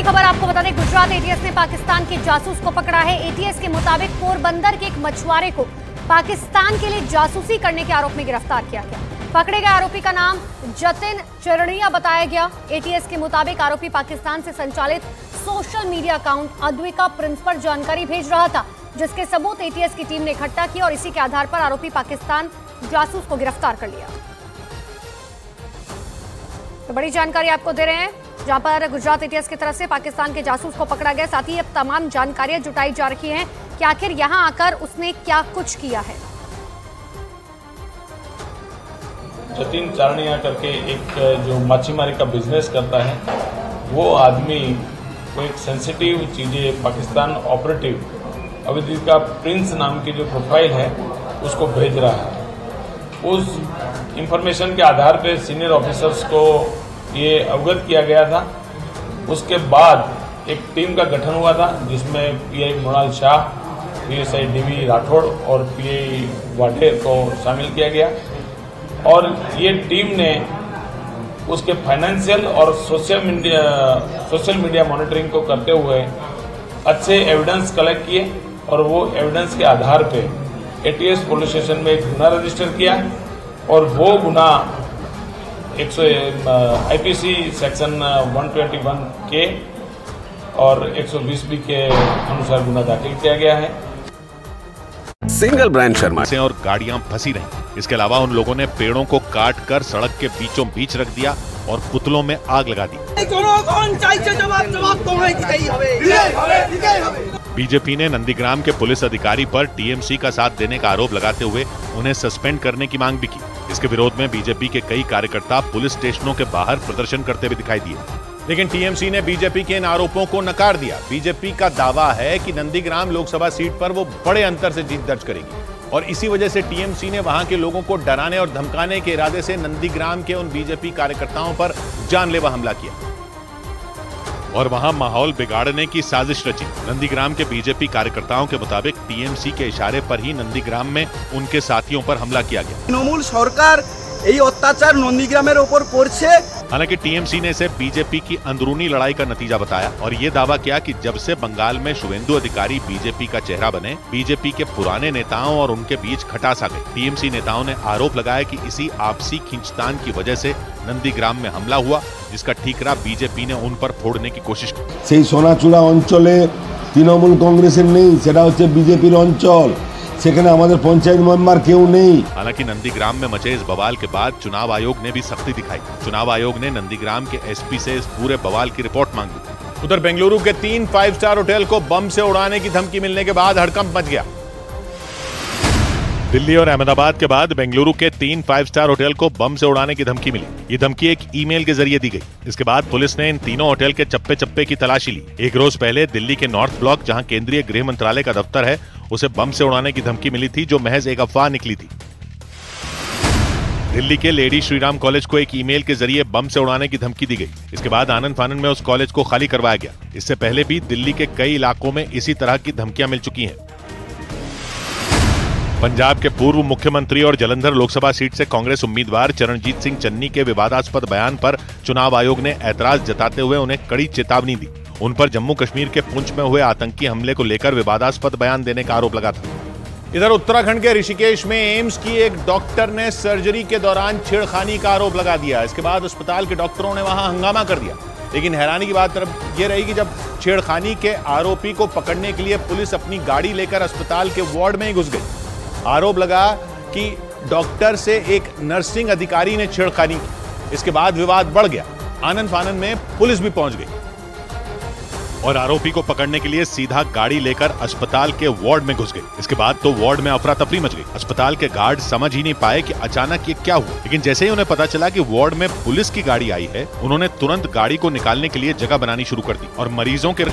खबर आपको बता दें, गुजरात एटीएस ने पाकिस्तान के जासूस को पकड़ा है। एटीएस के मुताबिक पोरबंदर के एक मछुआरे को पाकिस्तान के लिए जासूसी करने के आरोप में गिरफ्तार किया गया। पकड़े गए आरोपी का नाम जतिन चरणिया बताया गया। एटीएस के मुताबिक आरोपी पाकिस्तान से संचालित social media account Advika Prince पर जानकारी भेज रहा था, जिसके सबूत एटीएस की टीम ने इकट्ठा किए और इसी के आधार पर आरोपी पाकिस्तान जासूस को गिरफ्तार कर लिया। तो बड़ी जानकारी आपको दे रहे हैं, जहां पर गुजरात एटीएस की तरफ से पाकिस्तान के जासूस को पकड़ा गया। साथ ही अब तमाम जानकारियां जुटाई जा रही हैं कि आखिर यहां आकर उसने क्या कुछ किया है। जतिन चारणिया करके एक जो मच्छीमारी का बिजनेस करता है, वो आदमी को एक सेंसिटिव चीजें पाकिस्तान ऑपरेटिव अद्विका प्रिंस नाम की जो प्रोफाइल है उसको भेज रहा है। उस इंफॉर्मेशन के आधार पर सीनियर ऑफिसर्स को ये अवगत किया गया था। उसके बाद एक टीम का गठन हुआ था, जिसमें PI Mrinal Shah, PSI DV Rathod और पीआई वाढेर को शामिल किया गया और ये टीम ने उसके फाइनेंशियल और सोशल मीडिया मॉनिटरिंग को करते हुए अच्छे एविडेंस कलेक्ट किए और वो एविडेंस के आधार पे एटीएस पुलिस स्टेशन में एक गुना रजिस्टर किया और वो गुना आईपीसी सेक्शन 121 के और 120 बी के अनुसार गुना दाखिल किया गया है। सिंगल ब्रांड शर्मा से और गाड़ियां फंसी रहीं। इसके अलावा उन लोगों ने पेड़ों को काट कर सड़क के बीचों बीच रख दिया और पुतलों में आग लगा दी। बीजेपी ने नंदीग्राम के पुलिस अधिकारी पर टीएमसी का साथ देने का आरोप लगाते हुए उन्हें सस्पेंड करने की मांग भी की। इसके विरोध में बीजेपी के कई कार्यकर्ता पुलिस स्टेशनों के बाहर प्रदर्शन करते हुए दिखाई दिए, लेकिन टीएमसी ने बीजेपी के इन आरोपों को नकार दिया। बीजेपी का दावा है कि नंदीग्राम लोकसभा सीट पर वो बड़े अंतर से जीत दर्ज करेगी और इसी वजह से टीएमसी ने वहां के लोगों को डराने और धमकाने के इरादे से नंदीग्राम के उन बीजेपी कार्यकर्ताओं पर जानलेवा हमला किया और वहां माहौल बिगाड़ने की साजिश रची। नंदीग्राम के बीजेपी कार्यकर्ताओं के मुताबिक टीएमसी के इशारे पर ही नंदीग्राम में उनके साथियों पर हमला किया गया। तृणमूल सरकार এই অত্যাচার নন্দীগ্রামের ওপর করছে। हालांकि टीएमसी ने इसे बीजेपी की अंदरूनी लड़ाई का नतीजा बताया और ये दावा किया कि जब से बंगाल में शुवेंदु अधिकारी बीजेपी का चेहरा बने, बीजेपी के पुराने नेताओं और उनके बीच खटास आ गई। टीएमसी नेताओं ने आरोप लगाया कि इसी आपसी खींचतान की वजह से नंदीग्राम में हमला हुआ, जिसका ठीकरा बीजेपी ने उन पर फोड़ने की कोशिश की। সেই সোনাচূড়া অঞ্চলে তৃণমূল কংগ্রেসের নেই, সেটা হচ্ছে বিজেপির অঞ্চল। সেখানে আমাদের পঞ্চায়েত মেম্বার কেউ নেই। हालांकि नंदीग्राम में मचे इस बवाल के बाद चुनाव आयोग ने भी सख्ती दिखाई। चुनाव आयोग ने नंदीग्राम के एसपी से इस पूरे बवाल की रिपोर्ट मांगी। उधर बेंगलुरु के 3 5 स्टार होटल को बम से उड़ाने की धमकी मिलने के बाद हड़कंप मच गया। दिल्ली और अहमदाबाद के बाद बेंगलुरु के 3 5 स्टार होटल को बम से उड़ाने की धमकी मिली। ये धमकी एक ईमेल के जरिए दी गई। इसके बाद पुलिस ने इन तीनों होटल के चप्पे चप्पे की तलाशी ली। एक रोज पहले दिल्ली के नॉर्थ ब्लॉक, जहां केंद्रीय गृह मंत्रालय का दफ्तर है, उसे बम से उड़ाने की धमकी मिली थी, जो महज एक अफवाह निकली थी। दिल्ली के लेडी श्रीराम कॉलेज को एक ईमेल के जरिए बम से उड़ाने की धमकी दी गई। इसके बाद आनंद फानंद में उस कॉलेज को खाली करवाया गया। इससे पहले भी दिल्ली के कई इलाकों में इसी तरह की धमकियां मिल चुकी हैं। पंजाब के पूर्व मुख्यमंत्री और जालंधर लोकसभा सीट से कांग्रेस उम्मीदवार चरणजीत सिंह चन्नी के विवादास्पद बयान पर चुनाव आयोग ने ऐतराज जताते हुए उन्हें कड़ी चेतावनी दी। उन पर जम्मू कश्मीर के पुंछ में हुए आतंकी हमले को लेकर विवादास्पद बयान देने का आरोप लगा था। इधर उत्तराखंड के ऋषिकेश में एम्स की एक डॉक्टर ने सर्जरी के दौरान छेड़खानी का आरोप लगा दिया। इसके बाद अस्पताल के डॉक्टरों ने वहां हंगामा कर दिया। लेकिन हैरानी की बात तरफ यह रही कि जब छेड़खानी के आरोपी को पकड़ने के लिए पुलिस अपनी गाड़ी लेकर अस्पताल के वार्ड में ही घुस गई। आरोप लगा कि डॉक्टर से एक नर्सिंग अधिकारी ने छेड़खानी की। इसके बाद विवाद बढ़ गया। आनंद फानंद में पुलिस भी पहुंच गई और आरोपी को पकड़ने के लिए सीधा गाड़ी लेकर अस्पताल के वार्ड में घुस गई। इसके बाद तो वार्ड में अफरा तफरी मच गई। अस्पताल के गार्ड समझ ही नहीं पाए कि अचानक ये क्या हुआ। लेकिन जैसे ही उन्हें पता चला कि वार्ड में पुलिस की गाड़ी आई है, उन्होंने तुरंत गाड़ी को निकालने के लिए जगह बनानी शुरू कर दी और मरीजों के